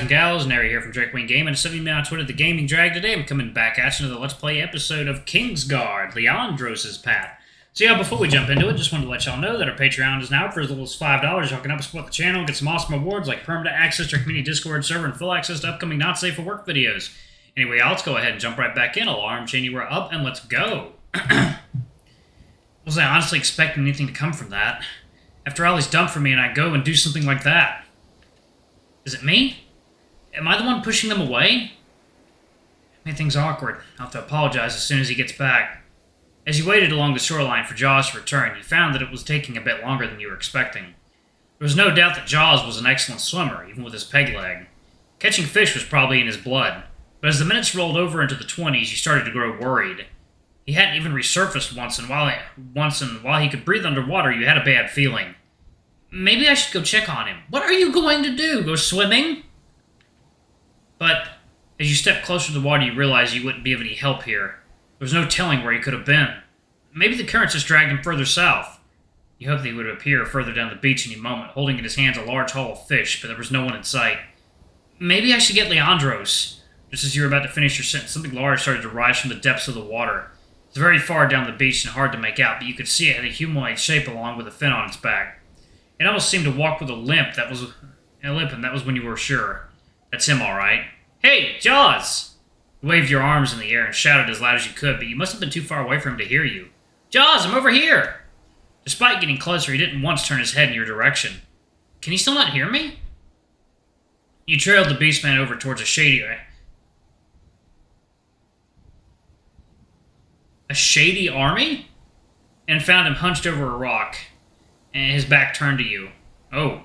and gals, Nary here from Drake Wing Gaming, and sending me on Twitter, The Gaming Drag. Today I'm coming back at you with a Let's Play episode of Kingsguard, Leandros' Path. So yeah, before we jump into it, just wanted to let y'all know that our Patreon is now for as little as $5. Y'all can help us support the channel, get some awesome rewards like permanent access to our community Discord server and full access to upcoming not safe for work videos. Anyway, let's go ahead and jump right back in. Alarm chain you were up, and let's go. Was I honestly expecting anything to come from that? After all he's done for me and I go and do something like that. Is it me? Am I the one pushing them away? Made things awkward. I'll have to apologize as soon as he gets back. As you waited along the shoreline for Jaws to return, you found that it was taking a bit longer than you were expecting. There was no doubt that Jaws was an excellent swimmer, even with his peg leg. Catching fish was probably in his blood, but as the minutes rolled over into the 20s, you started to grow worried. He hadn't even resurfaced once, and while he could breathe underwater, you had a bad feeling. Maybe I should go check on him. What are you going to do? Go swimming? But as you stepped closer to the water, you realized you wouldn't be of any help here. There was no telling where he could have been. Maybe the currents just dragged him further south. You hoped that he would appear further down the beach any moment, holding in his hands a large haul of fish, but there was no one in sight. Maybe I should get Leandros. Just as you were about to finish your sentence, something large started to rise from the depths of the water. It was very far down the beach and hard to make out, but you could see it had a humanoid shape along with a fin on its back. It almost seemed to walk with a limp, and that was when you were sure. That's him, all right. Hey, Jaws! You waved your arms in the air and shouted as loud as you could, but you must have been too far away for him to hear you. Jaws, I'm over here! Despite getting closer, he didn't once turn his head in your direction. Can he still not hear me? You trailed the beastman over towards a shady army? And found him hunched over a rock, and his back turned to you. Oh.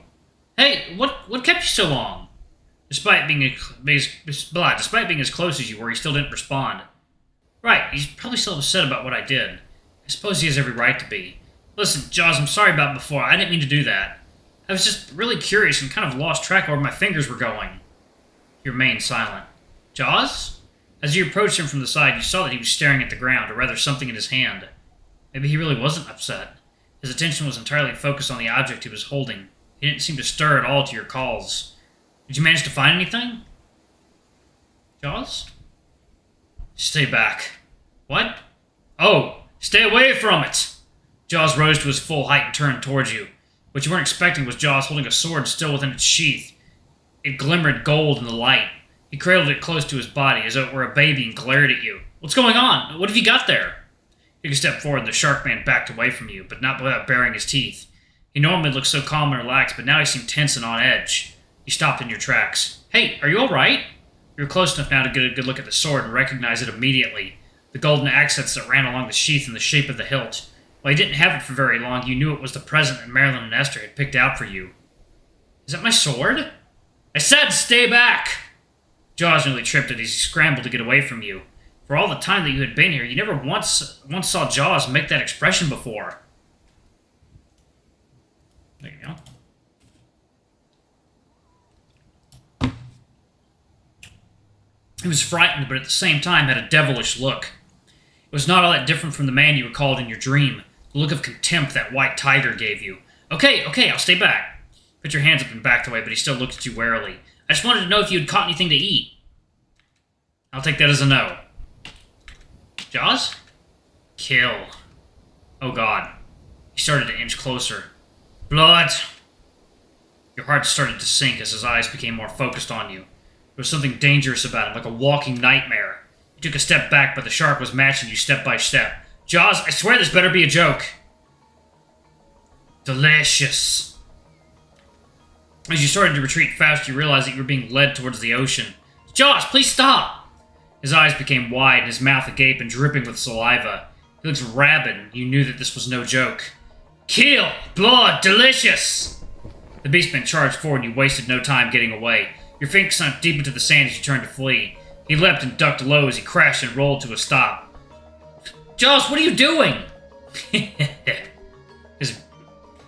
Hey, what kept you so long? Despite being as close as you were, he still didn't respond. Right, he's probably still upset about what I did. I suppose he has every right to be. Listen, Jaws, I'm sorry about before. I didn't mean to do that. I was just really curious and kind of lost track of where my fingers were going. He remained silent. Jaws? As you approached him from the side, you saw that he was staring at the ground, or rather something in his hand. Maybe he really wasn't upset. His attention was entirely focused on the object he was holding. He didn't seem to stir at all to your calls. Did you manage to find anything? Jaws? Stay back. What? Oh, stay away from it! Jaws rose to his full height and turned towards you. What you weren't expecting was Jaws holding a sword still within its sheath. It glimmered gold in the light. He cradled it close to his body as though it were a baby and glared at you. What's going on? What have you got there? You took a step forward and the shark man backed away from you, but not without baring his teeth. He normally looked so calm and relaxed, but now he seemed tense and on edge. You stopped in your tracks. Hey, are you alright? You were close enough now to get a good look at the sword and recognize it immediately. The golden accents that ran along the sheath and the shape of the hilt. While you didn't have it for very long, you knew it was the present that Marilyn and Esther had picked out for you. Is that my sword? I said stay back! Jaws nearly tripped as he scrambled to get away from you. For all the time that you had been here, you never once saw Jaws make that expression before. There you go. He was frightened, but at the same time had a devilish look. It was not all that different from the man you recalled in your dream, the look of contempt that white tiger gave you. Okay, I'll stay back. Put your hands up and backed away, but he still looked at you warily. I just wanted to know if you had caught anything to eat. I'll take that as a no. Jaws? Kill. Oh God. He started to inch closer. Blood! Your heart started to sink as his eyes became more focused on you. There was something dangerous about him, like a walking nightmare. You took a step back, but the shark was matching you step by step. Jaws, I swear this better be a joke. Delicious. As you started to retreat fast, you realized that you were being led towards the ocean. Jaws, please stop! His eyes became wide, and his mouth agape and dripping with saliva. He looked rabid, and you knew that this was no joke. Kill! Blood! Delicious! The beastman charged forward, and you wasted no time getting away. Your feet sunk deep into the sand as you turned to flee. He leapt and ducked low as he crashed and rolled to a stop. Jaws, what are you doing? His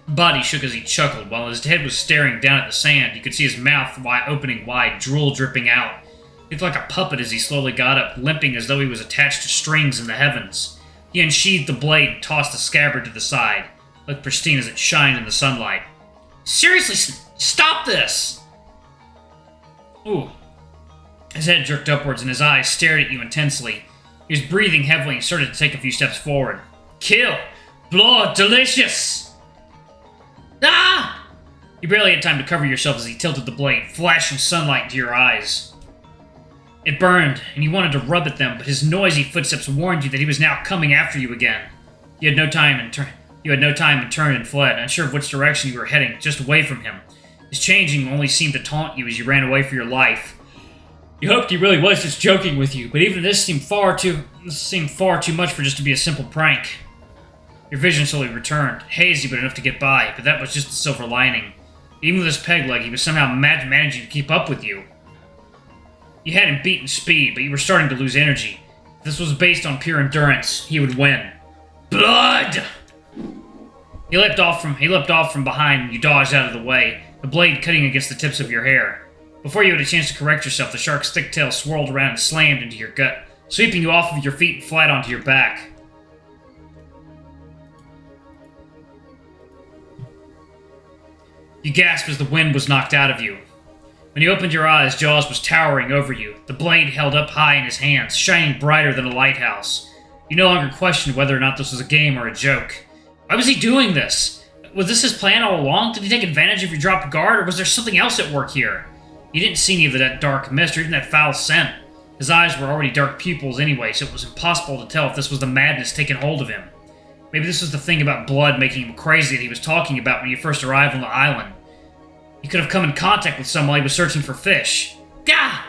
body shook as he chuckled, while his head was staring down at the sand. You could see his mouth opening wide, drool dripping out. He looked like a puppet as he slowly got up, limping as though he was attached to strings in the heavens. He unsheathed the blade and tossed the scabbard to the side. It looked pristine as it shined in the sunlight. Seriously, stop this! Ooh. His head jerked upwards and his eyes stared at you intensely. He was breathing heavily and started to take a few steps forward. Kill! Blood! Delicious! Ah! You barely had time to cover yourself as he tilted the blade, flashing sunlight into your eyes. It burned, and you wanted to rub at them, but his noisy footsteps warned you that he was now coming after you again. You had no time and turned and fled, unsure of which direction you were heading, just away from him. His changing only seemed to taunt you as you ran away for your life. You hoped he really was just joking with you, but even this seemed far too much for just to be a simple prank. Your vision slowly returned, hazy but enough to get by, but that was just the silver lining. Even with his peg leg, he was somehow managing to keep up with you. You had him beat in speed, but you were starting to lose energy. If this was based on pure endurance, he would win. Blood! He leapt off from behind and you dodged out of the way, the blade cutting against the tips of your hair. Before you had a chance to correct yourself, the shark's thick tail swirled around and slammed into your gut, sweeping you off of your feet and flat onto your back. You gasped as the wind was knocked out of you. When you opened your eyes, Jaws was towering over you, the blade held up high in his hands, shining brighter than a lighthouse. You no longer questioned whether or not this was a game or a joke. Why was he doing this? Was this his plan all along? Did he take advantage of your dropped guard, or was there something else at work here? You didn't see any of that dark mist or even that foul scent. His eyes were already dark pupils anyway, so it was impossible to tell if this was the madness taking hold of him. Maybe this was the thing about blood making him crazy that he was talking about when you first arrived on the island. He could have come in contact with someone while he was searching for fish. Gah!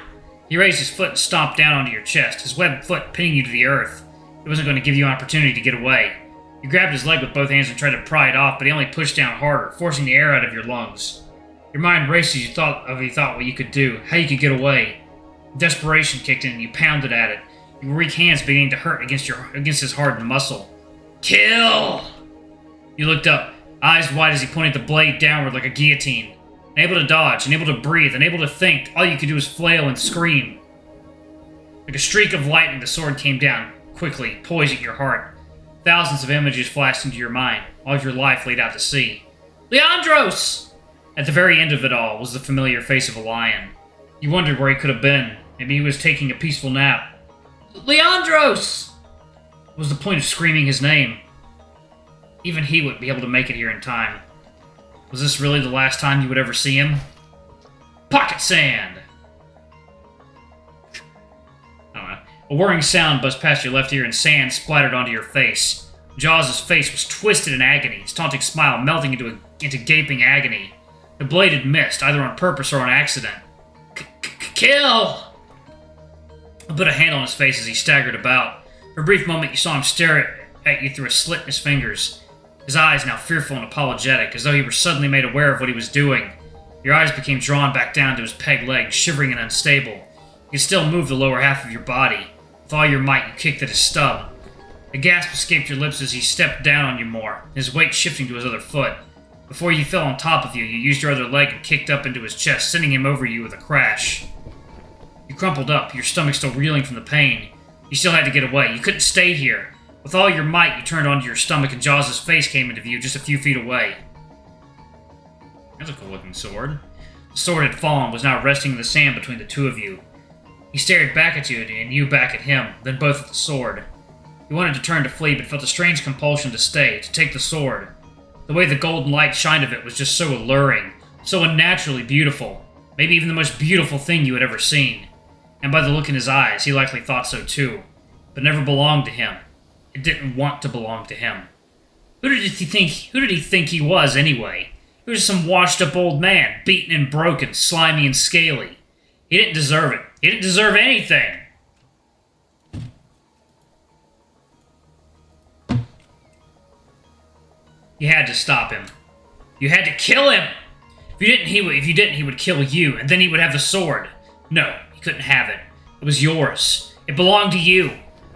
He raised his foot and stomped down onto your chest, his webbed foot pinning you to the earth. He wasn't going to give you an opportunity to get away. You grabbed his leg with both hands and tried to pry it off, but he only pushed down harder, forcing the air out of your lungs. Your mind raced as you thought what you could do, how you could get away. Desperation kicked in and you pounded at it, your weak hands beginning to hurt against his hardened muscle. Kill! You looked up, eyes wide as he pointed the blade downward like a guillotine. Unable to dodge, unable to breathe, unable to think, all you could do was flail and scream. Like a streak of lightning, the sword came down, quickly, poised at your heart. Thousands of images flashed into your mind, all of your life laid out to sea. Leandros! At the very end of it all was the familiar face of a lion. You wondered where he could have been. Maybe he was taking a peaceful nap. Leandros! What was the point of screaming his name? Even he wouldn't be able to make it here in time. Was this really the last time you would ever see him? Pocket sand! I don't know. A whirring sound buzzed past your left ear and sand splattered onto your face. Jaws' face was twisted in agony, his taunting smile melting into gaping agony. The blade had missed, either on purpose or on accident. Kill! I put a hand on his face as he staggered about. For a brief moment, you saw him stare at you through a slit in his fingers. His eyes now fearful and apologetic, as though he were suddenly made aware of what he was doing. Your eyes became drawn back down to his peg leg, shivering and unstable. You could still move the lower half of your body. With all your might, you kicked at his stub. A gasp escaped your lips as he stepped down on you more, his weight shifting to his other foot. Before he fell on top of you, you used your other leg and kicked up into his chest, sending him over you with a crash. You crumpled up, your stomach still reeling from the pain. You still had to get away. You couldn't stay here. With all your might, you turned onto your stomach and Jaws' face came into view just a few feet away. That's a cool-looking sword. The sword had fallen, was now resting in the sand between the two of you. He stared back at you and you back at him, then both at the sword. You wanted to turn to flee, but felt a strange compulsion to stay, to take the sword. The way the golden light shined of it was just so alluring, so unnaturally beautiful. Maybe even the most beautiful thing you had ever seen. And by the look in his eyes, he likely thought so too. But never belonged to him. It didn't want to belong to him. Who did he think he was, anyway? He was some washed-up old man, beaten and broken, slimy and scaly. He didn't deserve it. He didn't deserve anything. You had to stop him. You had to kill him! If you didn't, he would kill you, and then he would have the sword. No, he couldn't have it. It was yours. It belonged to you.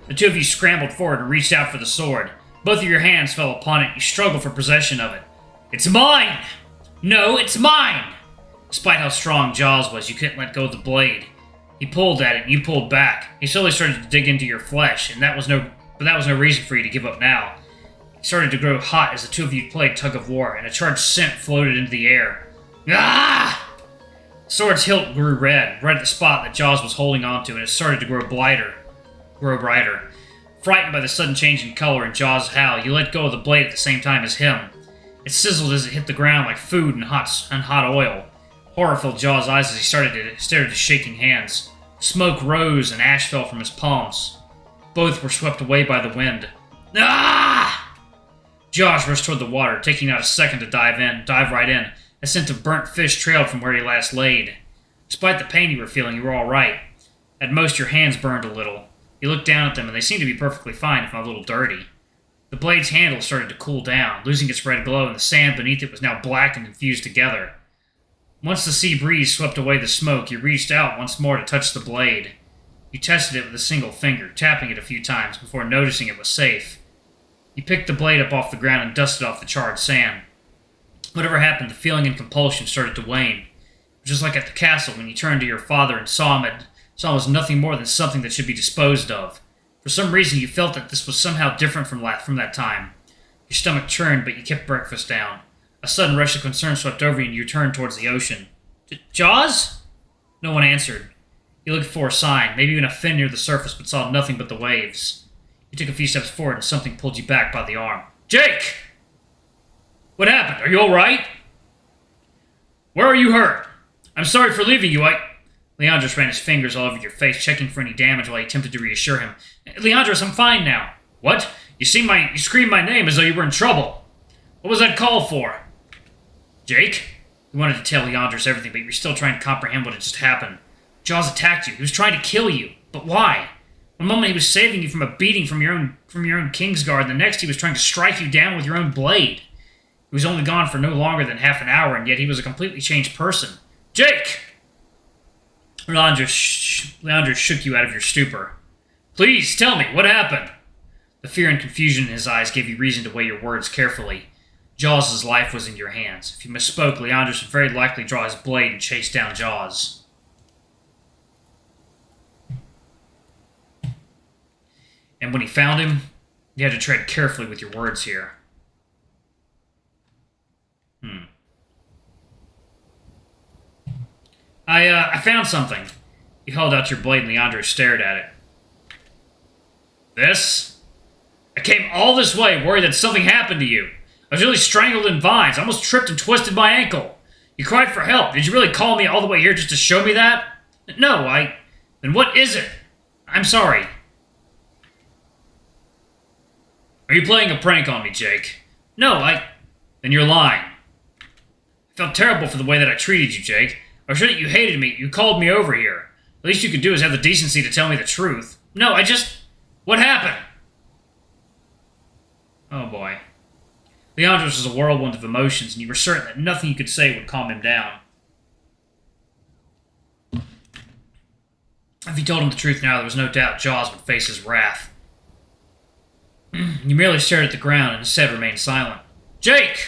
The two of you scrambled forward and reached out for the sword. Both of your hands fell upon it. You struggled for possession of it. It's mine! No, it's mine! Despite how strong Jaws was, you couldn't let go of the blade. He pulled at it, and you pulled back. He slowly started to dig into your flesh, and that was no reason for you to give up now. It started to grow hot as the two of you played tug of war, and a charged scent floated into the air. Ah! The sword's hilt grew red, right at the spot that Jaws was holding onto, and it started to grow brighter. Frightened by the sudden change in color in Jaws' howl, you let go of the blade at the same time as him. It sizzled as it hit the ground like food and hot oil. Horror filled Jaws' eyes as he stared at his shaking hands. Smoke rose and ash fell from his palms. Both were swept away by the wind. Ah! Jaws rushed toward the water, taking not a second to dive right in. A scent of burnt fish trailed from where he last laid. Despite the pain you were feeling, you were all right. At most, your hands burned a little. You looked down at them, and they seemed to be perfectly fine, if not a little dirty. The blade's handle started to cool down, losing its red glow, and the sand beneath it was now black and infused together. Once the sea breeze swept away the smoke, you reached out once more to touch the blade. You tested it with a single finger, tapping it a few times before noticing it was safe. You picked the blade up off the ground and dusted off the charred sand. Whatever happened, the feeling and compulsion started to wane. Just like at the castle when you turned to your father and saw him as nothing more than something that should be disposed of. For some reason, you felt that this was somehow different from that time. Your stomach churned, but you kept breakfast down. A sudden rush of concern swept over you, and you turned towards the ocean. Jaws? No one answered. You looked for a sign, maybe even a fin near the surface, but saw nothing but the waves. You took a few steps forward, and something pulled you back by the arm. Jake! What happened? Are you all right? Where are you hurt? I'm sorry for leaving you. Leandros ran his fingers all over your face, checking for any damage while he attempted to reassure him. Leandros, I'm fine now. What? You screamed my name as though you were in trouble. What was that call for? Jake? You wanted to tell Leandros everything, but you were still trying to comprehend what had just happened. Jaws attacked you. He was trying to kill you. But why? One moment he was saving you from a beating from your own Kingsguard, and the next he was trying to strike you down with your own blade. He was only gone for no longer than half an hour, and yet he was a completely changed person. Jake! Leandros shook you out of your stupor. Please, tell me, what happened? The fear and confusion in his eyes gave you reason to weigh your words carefully. Jaws' life was in your hands. If you misspoke, Leandros would very likely draw his blade and chase down Jaws. And when he found him, you had to tread carefully with your words here. I found something. You held out your blade and Leandros stared at it. This? I came all this way worried that something happened to you. I was nearly strangled in vines. I almost tripped and twisted my ankle. You cried for help. Did you really call me all the way here just to show me that? No, Then what is it? I'm sorry. Are you playing a prank on me, Jake? No, Then you're lying. I felt terrible for the way that I treated you, Jake. I was sure that you hated me. You called me over here. The least you could do is have the decency to tell me the truth. No, What happened? Oh, boy. Leandros was a whirlwind of emotions, and you were certain that nothing you could say would calm him down. If you told him the truth now, there was no doubt Jaws would face his wrath. You merely stared at the ground and instead remained silent. Jake!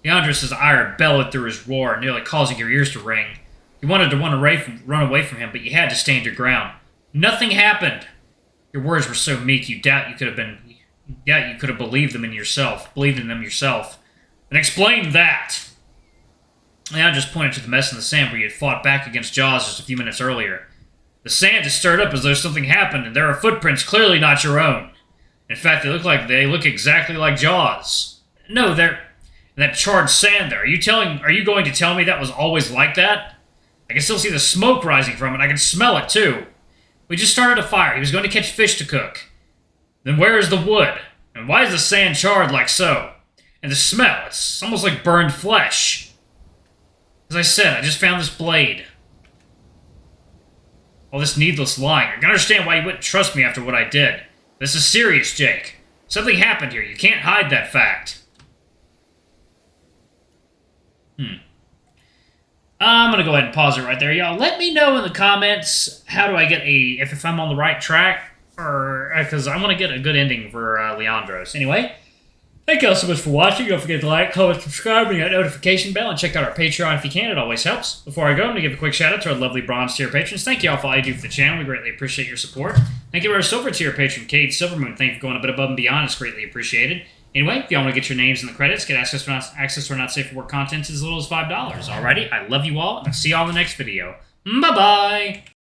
Leandros' ire bellowed through his roar, nearly causing your ears to ring. You wanted to run away from him, but you had to stand your ground. Nothing happened. Your words were so meek you doubt you could have believed in them yourself. And explain that! Leandros pointed to the mess in the sand where you had fought back against Jaws just a few minutes earlier. The sand is stirred up as though something happened, and there are footprints clearly not your own. In fact, they look exactly like Jaws. No, they're in that charred sand there. Are you going to tell me that was always like that? I can still see the smoke rising from it. I can smell it, too. We just started a fire. He was going to catch fish to cook. Then where is the wood? And why is the sand charred like so? And the smell, it's almost like burned flesh. As I said, I just found this blade. All this needless lying. I can understand why you wouldn't trust me after what I did. This is serious, Jake. Something happened here. You can't hide that fact. I'm going to go ahead and pause it right there, y'all. Let me know in the comments how do I get if I'm on the right track, or because I want to get a good ending for Leandros. Anyway, thank you all so much for watching. Don't forget to like, comment, subscribe, and hit that notification bell, and check out our Patreon if you can. It always helps. Before I go, I'm going to give a quick shout out to our lovely bronze tier patrons. Thank you all for all you do for the channel. We greatly appreciate your support. Thank you to our silver tier patron, Cade Silvermoon. Thank you for going a bit above and beyond. It's greatly appreciated. Anyway, if y'all want to get your names in the credits, get access to our Not Safe for Work content as little as $5. Alrighty, I love you all, and I'll see y'all in the next video. Bye-bye!